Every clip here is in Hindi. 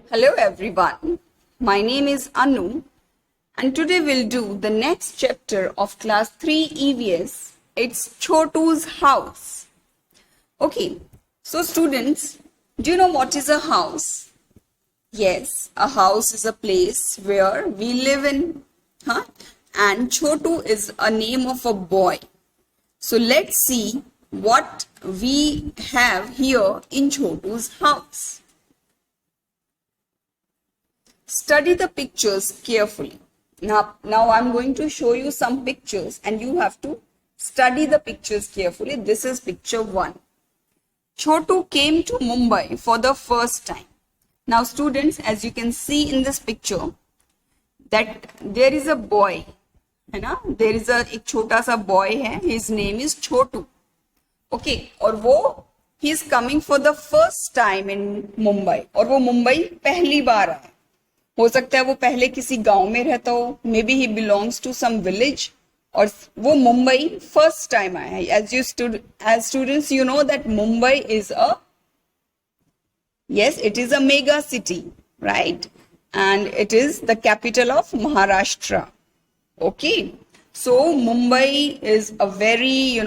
Hello everyone, my name is Anu and today we'll do the next chapter of class 3 EVS. It's Chotu's house. Okay, so students, do you know what is a house? Yes, a house is a place where we live in, huh? And Chotu is a name of a boy. So let's see what we have here in Chotu's house. Study the pictures carefully. Now I'm going to show you some pictures and you have to study the pictures carefully. This is picture 1. Chotu came to Mumbai for the first time. Now students, as you can see in this picture, that there is a boy, है ना? There is एक छोटा सा boy है. His name is Chotu. Okay, और वो he is coming for the first time in Mumbai. और वो मुंबई पहली बार आया. हो सकता है वो पहले किसी गांव में रहता हो, may be he belongs to some village, और वो मुंबई फर्स्ट टाइम आया है. As students you know that Mumbai is a it is a mega city, right? And it is the capital of Maharashtra. Okay, so Mumbai is a very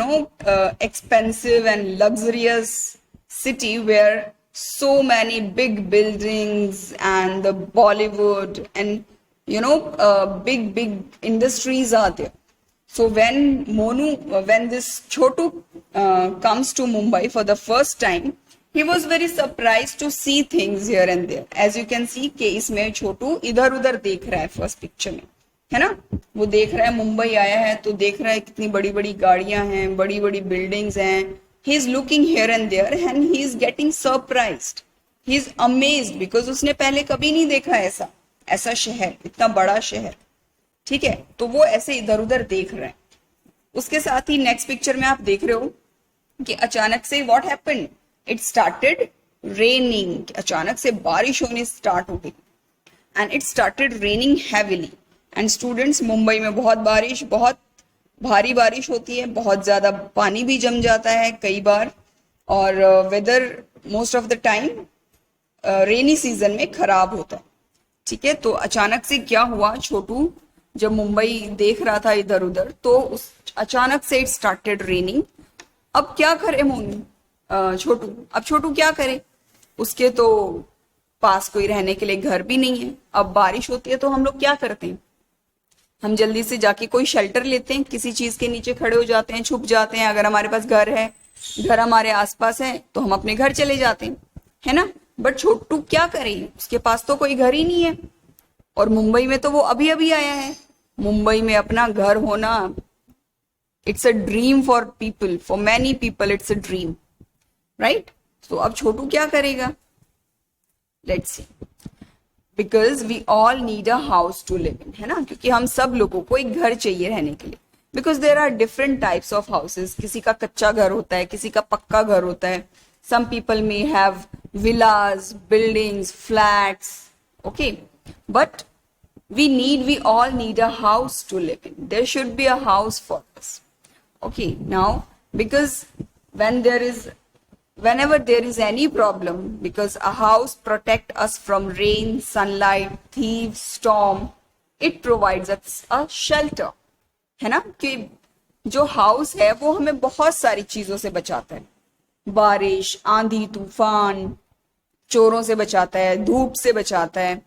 expensive and luxurious city where so many big buildings and the Bollywood and big industries are there. So when this Chotu comes to Mumbai for the first time, he was very surprised to see things here and there. As you can see कि इसमें छोटू इधर उधर देख रहा है फर्स्ट पिक्चर में, है ना? वो देख रहा है मुंबई आया है तो देख रहा है कितनी बड़ी बड़ी गाड़ियां हैं, बड़ी बड़ी बिल्डिंग्स हैं. He is looking here and there and he is getting surprised. He is amazed because उसने पहले कभी नहीं देखा ऐसा शहर, इतना बड़ा शहर. ठीक है, तो वो ऐसे इधर उधर देख रहे हैं. उसके साथ ही नेक्स्ट पिक्चर में आप देख रहे हो कि अचानक से what happened, it started raining. अचानक से बारिश होनी स्टार्ट हो गई and it started raining heavily. And students, Mumbai में बहुत भारी बारिश होती है, बहुत ज्यादा पानी भी जम जाता है कई बार, और weather most of the time rainy season में खराब होता है. ठीक है, तो अचानक से क्या हुआ, छोटू जब मुंबई देख रहा था इधर उधर तो अचानक से इट स्टार्टेड रेनिंग. अब क्या करे छोटू, अब छोटू क्या करे, उसके तो पास कोई रहने के लिए घर भी नहीं है. अब बारिश होती है तो हम लोग क्या करते हैं, हम जल्दी से जाके कोई शेल्टर लेते हैं, किसी चीज के नीचे खड़े हो जाते हैं, छुप जाते हैं. अगर हमारे पास घर है, घर हमारे आसपास है तो हम अपने घर चले जाते हैं, है ना? बट छोटू क्या करे, उसके पास तो कोई घर ही नहीं है. और मुंबई में तो वो अभी अभी आया है. मुंबई में अपना घर होना, it's a dream for people, for many people it's a dream, right? तो अब छोटू क्या करेगा, let's see. Because we all need a house to live in, है ना? क्योंकि हम सब लोगों को एक घर चाहिए रहने के लिए. Because there are different types of houses. किसी का कच्चा घर होता है, किसी का पक्का घर होता है. Some people may have villas, buildings, flats. Okay, but we all need a house to live in. There should be a house for us. Okay, now because whenever there is any problem, because a house protect us from rain, sunlight, thieves, storm, it provides us a shelter, है ना? कि जो हाउस है वो हमें बहुत सारी चीजों से बचाता है. बारिश, आंधी, तूफान, चोरों से बचाता है, धूप से बचाता है.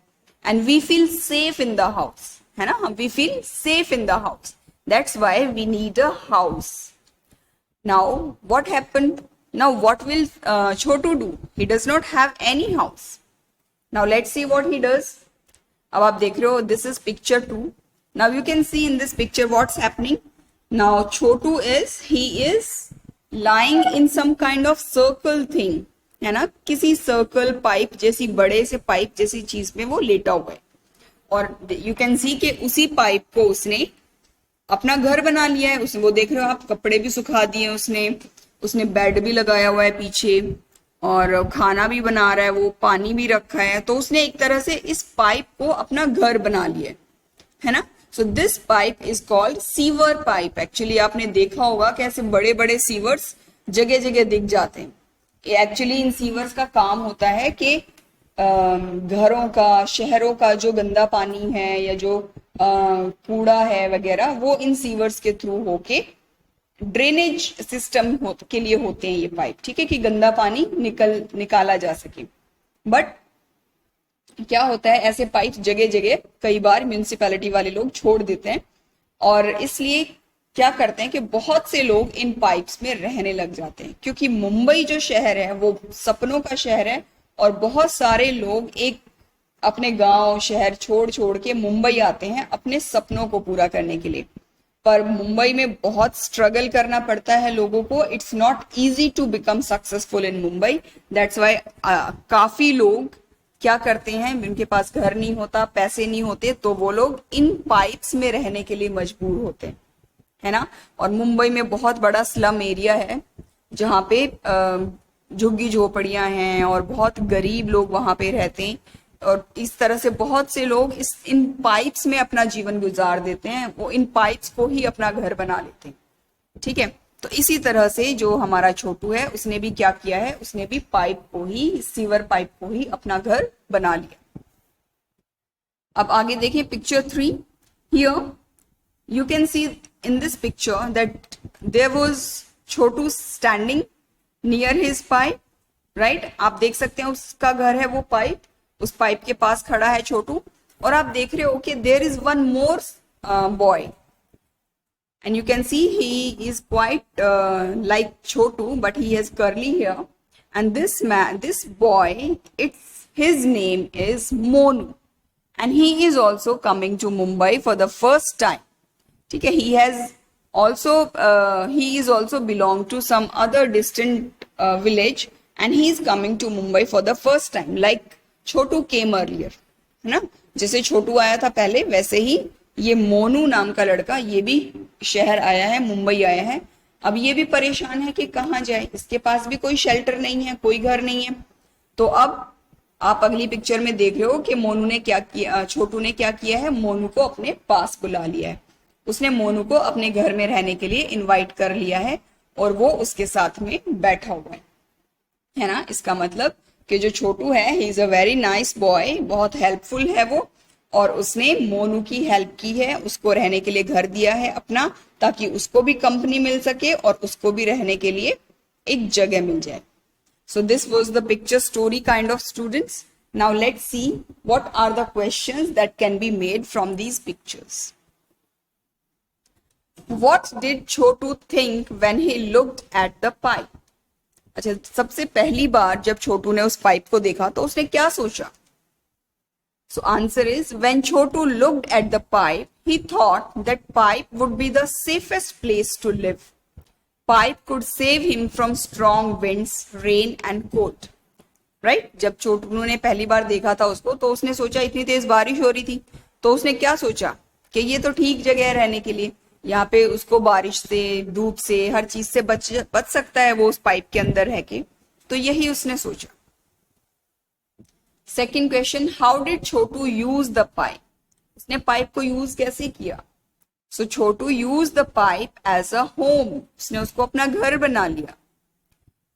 And we feel safe in the house, है ना? We feel safe in the house. That's why we need a house. Now, what happened? Now, what will Chotu do? He does not have any house. Now, let's see what he does. अब आप देख रहे हो, this is picture 2. Now, you can see in this picture what's happening. Now, Chotu he is lying in some kind of circle thing. है ना? किसी सर्कल पाइप जैसी, बड़े से पाइप जैसी चीज में वो लेटा हुआ है. और यू कैन सी कि उसी पाइप को उसने अपना घर बना लिया है. उसने, वो देख रहे हो आप, कपड़े भी सुखा दिए उसने बेड भी लगाया हुआ है पीछे, और खाना भी बना रहा है, वो पानी भी रखा है. तो उसने एक तरह से इस पाइप को अपना घर बना लिया है ना? So this pipe is called sewer pipe. Actually आपने देखा होगा कैसे बड़े बड़े सीवर्स जगह जगह दिख जाते हैं. एक्चुअली इन सीवर्स का काम होता है कि घरों का, शहरों का जो गंदा पानी है या जो कूड़ा है वगैरह, वो इन सीवर्स के थ्रू होके ड्रेनेज सिस्टम के लिए होते हैं ये पाइप, ठीक है, कि गंदा पानी निकाला जा सके। बट क्या होता है, ऐसे पाइप जगह जगह कई बार म्यूनिसिपैलिटी वाले लोग छोड़ देते हैं, और इसलिए क्या करते हैं कि बहुत से लोग इन पाइप्स में रहने लग जाते हैं, क्योंकि मुंबई जो शहर है वो सपनों का शहर है, और बहुत सारे लोग एक अपने गांव शहर छोड़ छोड़ के मुंबई आते हैं अपने सपनों को पूरा करने के लिए। पर मुंबई में बहुत स्ट्रगल करना पड़ता है लोगों को। It's not easy to become successful in Mumbai. That's why काफी लोग क्या करते हैं, उनके पास घर नहीं होता, पैसे नहीं होते, तो वो लोग इन पाइप्स में रहने के लिए मजबूर होते हैं, है ना। और मुंबई में बहुत बड़ा स्लम एरिया है जहाँ पे झुग्गी झोपड़ियां हैं और बहुत गरीब लोग वहां पे रहते हैं, और इस तरह से बहुत से लोग इन पाइप्स में अपना जीवन गुजार देते हैं, वो इन पाइप्स को ही अपना घर बना लेते हैं, ठीक है। तो इसी तरह से जो हमारा छोटू है उसने भी क्या किया है, उसने भी पाइप को ही, सीवर पाइप को ही अपना घर बना लिया। अब आगे देखिए picture 3। Here you can see in this picture that there was Chhotu standing near his pipe, right? आप देख सकते हैं उसका घर है वो पाइप, उस पाइप के पास खड़ा है छोटू, और आप देख रहे हो कि there is one more boy, and you can see he is quite like Chotu, but he has curly hair, and this boy, his name is Monu, and he is also coming to Mumbai for the first time, ठीक है। he is also belong to some other distant village, and he is coming to Mumbai for the first time, like Chhotu came earlier, है ना। जैसे छोटू आया था पहले, वैसे ही ये मोनू नाम का लड़का ये भी शहर आया है, मुंबई आया है। अब ये भी परेशान है कि कहाँ जाए, इसके पास भी कोई शेल्टर नहीं है, कोई घर नहीं है। तो अब आप अगली पिक्चर में देख रहे हो कि मोनू ने क्या किया, छोटू ने क्या किया है, मोनू को अपने पास बुला लिया है। उसने मोनू को अपने घर में रहने के लिए इनवाइट कर लिया है, और वो उसके साथ में बैठा हुआ है ना। इसका मतलब कि जो छोटू है, he is a very nice boy, बहुत हेल्पफुल है वो, और उसने मोनू की हेल्प की है, उसको रहने के लिए घर दिया है अपना, ताकि उसको भी कंपनी मिल सके और उसको भी रहने के लिए एक जगह मिल जाए। So this was the picture story kind of students. Now let's see what are the questions that can be made from these pictures. What did Chotu think when he looked at the pipe? अच्छा, सबसे पहली बार जब छोटू ने उस पाइप को देखा तो उसने क्या सोचा? So answer is, when Chotu looked at the pipe, he thought that pipe would be the safest place to live. Pipe could save him from strong winds, rain and cold. Right? जब छोटू ने पहली बार देखा था उसको, तो उसने सोचा, इतनी तेज बारिश हो रही थी, तो उसने क्या सोचा कि ये तो ठीक जगह है रहने के लिए, यहाँ पे उसको बारिश से, धूप से, हर चीज से बच सकता है वो उस पाइप के अंदर रह के। तो यही उसने सोचा। Second question, how did Chotu use the pipe? उसने पाइप को यूज कैसे किया? So Chotu use the pipe as a home, उसने उसको अपना घर बना लिया।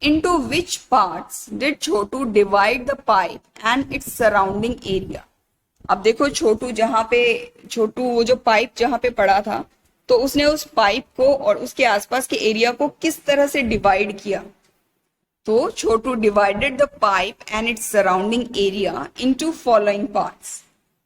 Into which parts did Chotu divide the pipe and its surrounding area? अब देखो छोटू वो जो पाइप जहां पे पड़ा था, तो उसने उस पाइप को और उसके आसपास के एरिया को किस तरह से डिवाइड किया? तो Chotu divided the pipe and its surrounding area into following parts: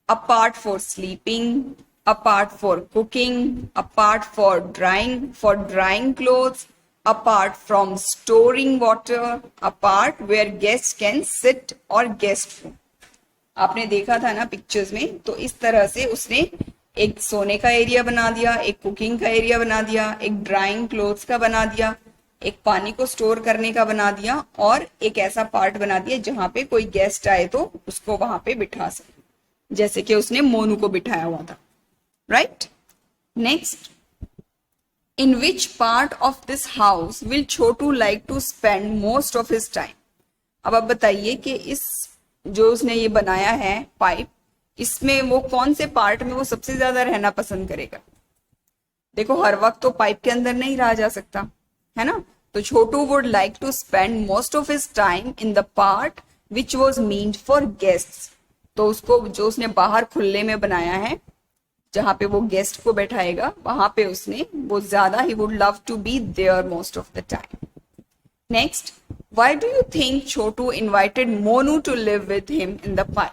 a part for sleeping, a part for cooking, a part for drying clothes, a part from storing water, a part where guest can sit और गेस्ट रूम। आपने देखा था ना पिक्चर्स में, तो इस तरह से उसने एक सोने का एरिया बना दिया, एक कुकिंग का एरिया बना दिया, एक ड्राइंग क्लोथ्स का बना दिया, एक पानी को स्टोर करने का बना दिया, और एक ऐसा पार्ट बना दिया जहां पे कोई गेस्ट आए तो उसको वहां पे बिठा सके, जैसे कि उसने मोनू को बिठाया हुआ था। Right? Next, in which part of this house will Chotu like to spend most of his time? अब आप बताइए कि इस जो उसने ये बनाया है पाइप, इसमें वो कौन से पार्ट में वो सबसे ज्यादा रहना पसंद करेगा? देखो, हर वक्त तो पाइप के अंदर नहीं रहा जा सकता, है ना। तो Chotu would like to spend most of his time in the part which was meant for guests. तो उसको जो उसने बाहर खुले में बनाया है, जहां पे वो गेस्ट को बैठाएगा, वहां पे उसने वो ज्यादा ही would love to be there most of the time. Next, why do you think Chotu invited Monu to live with him in the pie?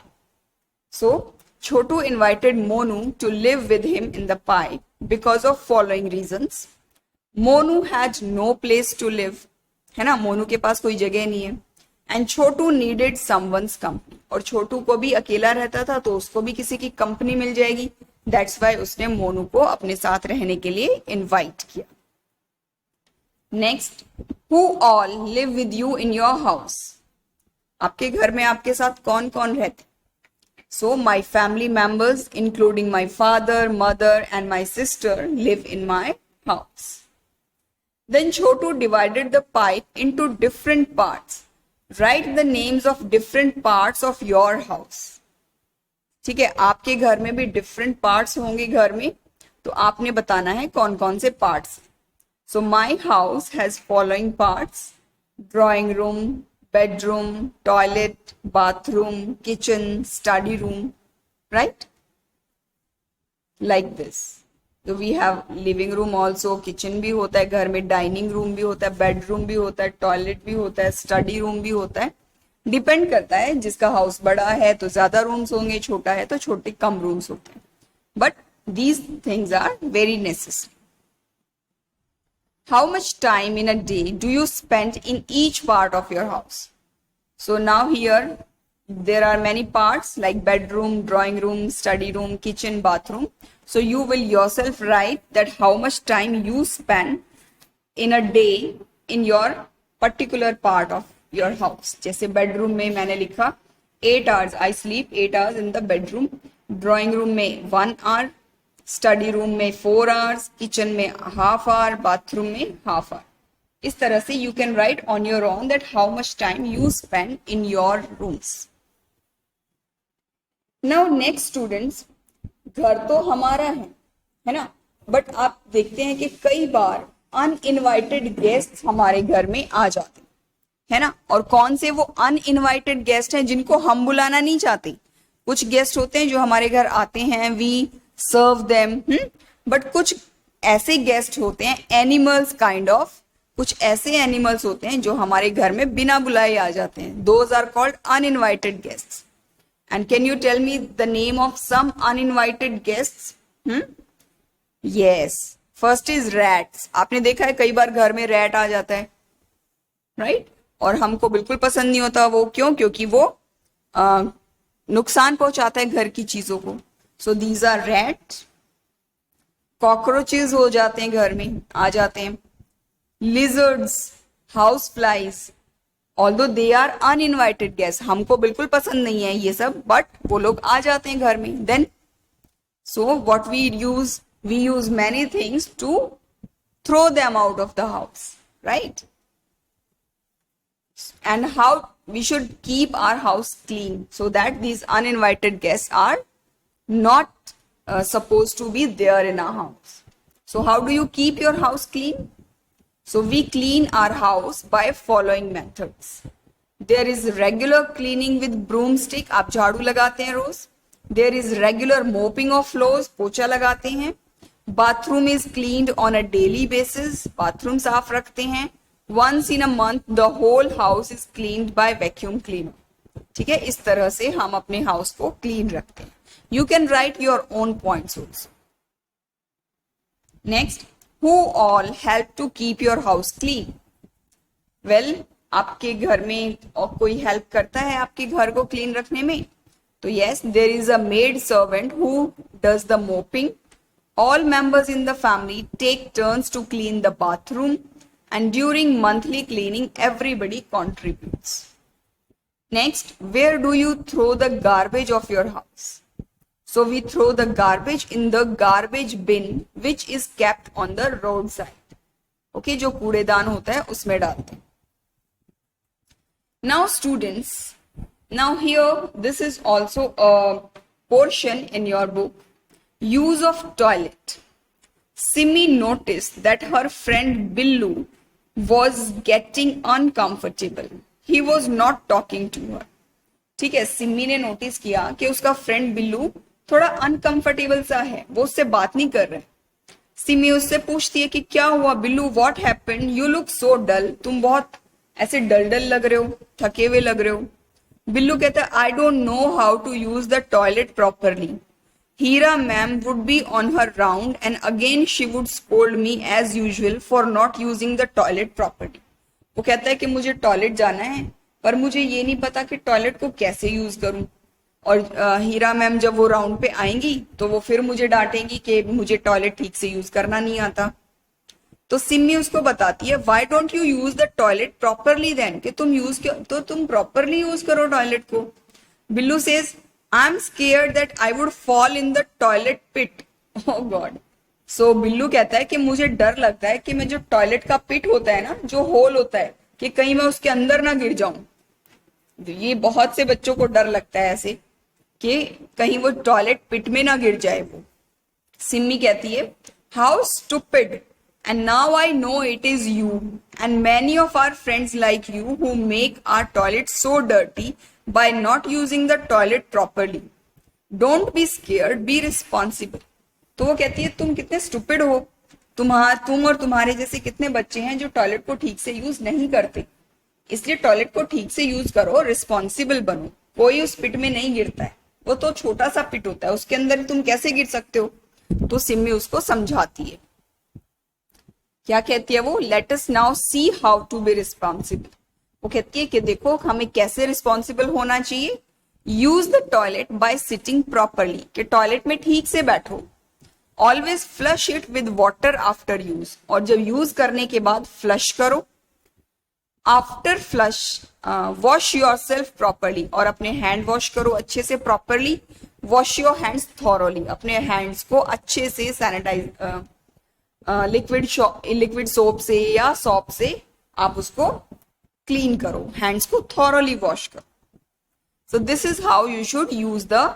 So Chotu invited Monu to live with him in the pie because of following reasons. Monu had no place to live, है ना, मोनू के पास कोई जगह नहीं है. And Chotu needed someone's company, और छोटू को भी अकेला रहता था तो उसको भी किसी की कंपनी मिल जाएगी. दैट्स वाई उसने मोनू को अपने साथ रहने के लिए इनवाइट किया. Next, who all live with you in your house? आपके घर में आपके साथ कौन कौन रहते? So my family members including my father, mother and my sister live in my house. Then Chotu divided the pipe into different parts. Write the names of different parts of your house. ठीक है, आपके घर में भी डिफरेंट पार्ट्स होंगे घर में, तो आपने बताना है कौन कौन से parts. So my house has following parts: drawing room, bedroom, toilet, bathroom, kitchen, study room, right, like this. तो we have living room also, kitchen भी होता है घर में, डाइनिंग रूम भी होता है, बेडरूम भी होता है, टॉयलेट भी होता है, स्टडी रूम भी होता है. डिपेंड करता है, जिसका हाउस बड़ा है तो ज्यादा रूम्स होंगे, छोटा है तो छोटे कम रूम्स होते हैं. But these things are very necessary. How much time in a day do you spend in each part of your house? So now here there are many parts like bedroom, drawing room, study room, kitchen, bathroom. So you will yourself write that how much time you spend in a day in your particular part of your house. जैसे bedroom में मैंने लिखा 8 hours, I sleep 8 hours in the bedroom. Drawing room में 1 hour, study room में 4 hours, kitchen में half hour, bathroom में half hour. इस तरह से you can write on your own that how much time you spend in your rooms. Now next students, घर तो हमारा है ना, बट आप देखते हैं कि कई बार अनइनवाइटेड गेस्ट हमारे घर में आ जाते है ना. और कौन से वो अनइनवाइटेड गेस्ट हैं जिनको हम बुलाना नहीं चाहते? कुछ गेस्ट होते हैं जो हमारे घर आते हैं, वी सर्व देम, बट कुछ ऐसे गेस्ट होते हैं एनिमल्स काइंड ऑफ, कुछ ऐसे एनिमल्स होते हैं जो हमारे घर में बिना बुलाए आ जाते हैं. Those are called uninvited guests. And can you tell me the name of some uninvited guests? Yes. First is rats. आपने देखा है कई बार घर में रैट आ जाता है, राइट? और हमको बिल्कुल पसंद नहीं होता वो. क्यों? क्योंकि वो नुकसान पहुंचाता है घर की चीजों को. So these are rat. Cockroaches हो जाते हैं घर में, आ जाते हैं. Lizards, house flies, although they are uninvited guest, हमको बिल्कुल पसंद नहीं है ये सब, बट वो लोग आ जाते हैं घर में. Then so what we use many things to throw them out of the house, right? And how we should keep our house clean so that these uninvited guest are not supposed to be there in our house. So how do you keep your house clean? So we clean our house by following methods. There is regular cleaning with broomstick, आप झाड़ू लगाते हैं रोज. There is regular mopping of floors, पोछा लगाते हैं. Bathroom is cleaned on a daily basis, bathroom साफ रखते हैं. Once in a month the whole house is cleaned by vacuum cleaner. ठीक है, इस तरह से हम अपने हाउस को क्लीन रखते हैं. You can write your own points also. Next, who all help to keep your house clean? Well, आपके घर में और कोई हेल्प करता है आपके घर को क्लीन रखने में? तो yes, there is a maid servant who does the mopping. All members in the family take turns to clean the bathroom, and during monthly cleaning, everybody contributes. Next, where do you throw the garbage of your house? So we throw the garbage in the garbage bin which is kept on the roadside. Okay, जो कूड़ेदान होता है उसमें डालते हैं. Now students, now here this is also a portion in your book. Use of toilet. Simi noticed that her friend Billu was getting uncomfortable. He was not talking to her. ठीक है, सिमी ने नोटिस किया कि उसका फ्रेंड बिल्लू थोड़ा अनकंफर्टेबल सा है, वो उससे बात नहीं कर रहा है। सिमी उससे पूछती है कि क्या हुआ Billu, what happened, you look so dull, तुम बहुत ऐसे डल डल लग रहे हो, थके हुए लग रहे हो। बिल्लू कहता है I don't know how to use the toilet properly, Heera ma'am would be on her round and again she would scold me as usual for not using the toilet properly. वो कहता है कि मुझे टॉयलेट जाना है पर मुझे ये नहीं पता कि टॉयलेट को कैसे यूज करूं, और हीरा मैम जब वो राउंड पे आएंगी तो वो फिर मुझे डांटेंगी कि मुझे टॉयलेट ठीक से यूज करना नहीं आता। तो सिमी उसको बताती है why don't you use the toilet properly then, कि तुम यूज तो तुम प्रॉपरली यूज करो टॉयलेट को। Billu says I am scared that I would fall in the toilet pit, oh God. So Billu कहता है कि मुझे डर लगता है कि मैं जो टॉयलेट का पिट होता है ना, जो होल होता है, कि कहीं मैं उसके अंदर ना गिर जाऊं। ये बहुत से बच्चों को डर लगता है ऐसे कि कहीं वो टॉयलेट पिट में ना गिर जाए वो। सिमी कहती है how stupid and now I know it is you and many of our friends like you who make our toilet so dirty by not using the toilet properly, don't be scared, be responsible. तो वो कहती है तुम कितने स्टूपिड हो, तुम और तुम्हारे जैसे कितने बच्चे हैं जो टॉयलेट को ठीक से यूज नहीं करते, इसलिए टॉयलेट को ठीक से यूज करो, रिस्पॉन्सिबल बनो। कोई उस पिट में नहीं गिरता है, वो तो छोटा सा पिट होता है, उसके अंदर तुम कैसे गिर सकते हो। तो सिमी उसको समझाती है, क्या कहती है वो, let us now see how to be responsible. वो कहती है कि देखो हमें कैसे रिस्पॉन्सिबल होना चाहिए। Use the toilet bye sitting properly, कि टॉयलेट में ठीक से बैठो। Always flush it with water after use, और जब यूज करने के बाद फ्लश करो। After flush wash your self properly, और अपने हैंड वॉश करो अच्छे से properly. Wash your hands thoroughly, अपने हैंड्स को अच्छे से सैनिटाइज लिक्विड सोप से या सॉप से आप उसको क्लीन करो, हैंड्स को थॉरोली वॉश करो। So this is how you should use the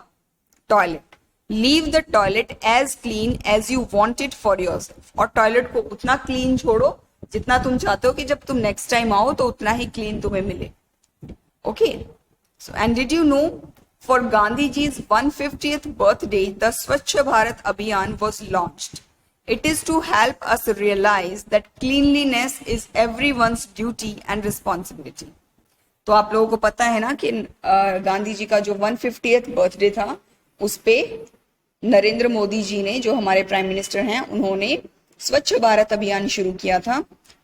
toilet. Leave the toilet as clean as you want it for yourself, और टॉयलेट को उतना क्लीन छोड़ो जितना तुम चाहते हो कि जब तुम नेक्स्ट टाइम आओ तो उतना ही क्लीन तुम्हें मिले। Okay, so and did you know for Gandhi ji's 150th birthday the स्वच्छ भारत अभियान was launched. It is to help us realize that cleanliness is everyone's duty and responsibility. तो आप लोगों को पता है ना कि गांधी जी का जो 150th बर्थडे था उस पे नरेंद्र मोदी जी ने, जो हमारे प्राइम मिनिस्टर हैं, उन्होंने स्वच्छ भारत अभियान शुरू किया था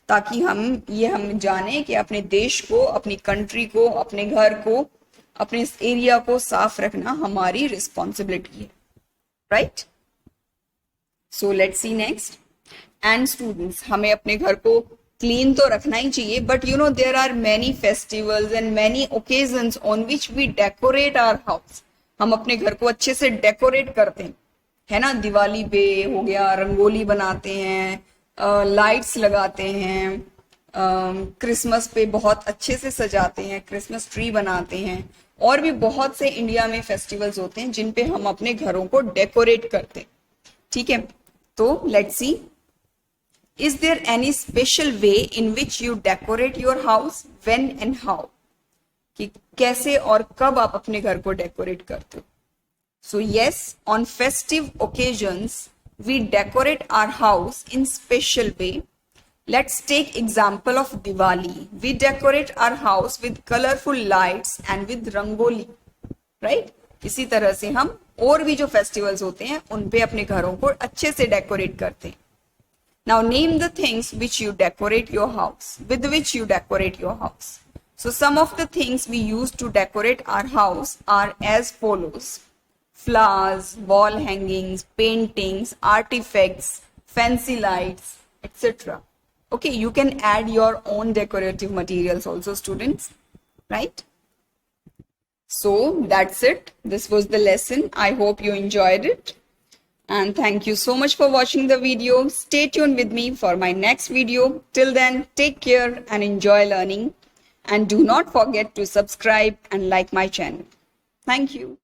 ताकि हम जाने कि अपने देश को, अपनी कंट्री को, अपने घर को, अपने इस एरिया को साफ रखना हमारी रिस्पॉन्सिबिलिटी है, right. So let's see next. And students, हमें अपने घर को क्लीन तो रखना ही चाहिए, but you know there are many festivals and many occasions on which we decorate our house. हम अपने घर को अच्छे से डेकोरेट करते हैं, है ना। दिवाली पे हो गया, रंगोली बनाते हैं, लाइट्स लगाते हैं, क्रिसमस पे बहुत अच्छे से सजाते हैं, क्रिसमस ट्री बनाते हैं, और भी बहुत से इंडिया में फेस्टिवल्स होते हैं जिन पे हम अपने घरों को डेकोरेट करते हैं, ठीक है। तो let's see, is there any special way in which you decorate your house, when and how, कि कैसे और कब आप अपने घर को डेकोरेट करते हो। So yes, on festive occasions, we decorate our house in special way. Let's take example of Diwali. We decorate our house with colorful lights and with rangoli, right? इसी तरह से हम और भी जो festivals होते हैं उन पे अपने घरों को अच्छे से डेकोरेट करते हैं। Now name the things which you decorate your house, with which you decorate your house. So some of the things we use to decorate our house are as follows. Flowers, wall hangings, paintings, artifacts, fancy lights, etc. Okay, you can add your own decorative materials also, students, right? So that's it. This was the lesson. I hope you enjoyed it. And thank you so much for watching the video. Stay tuned with me for my next video. Till then, take care and enjoy learning. And do not forget to subscribe and like my channel. Thank you.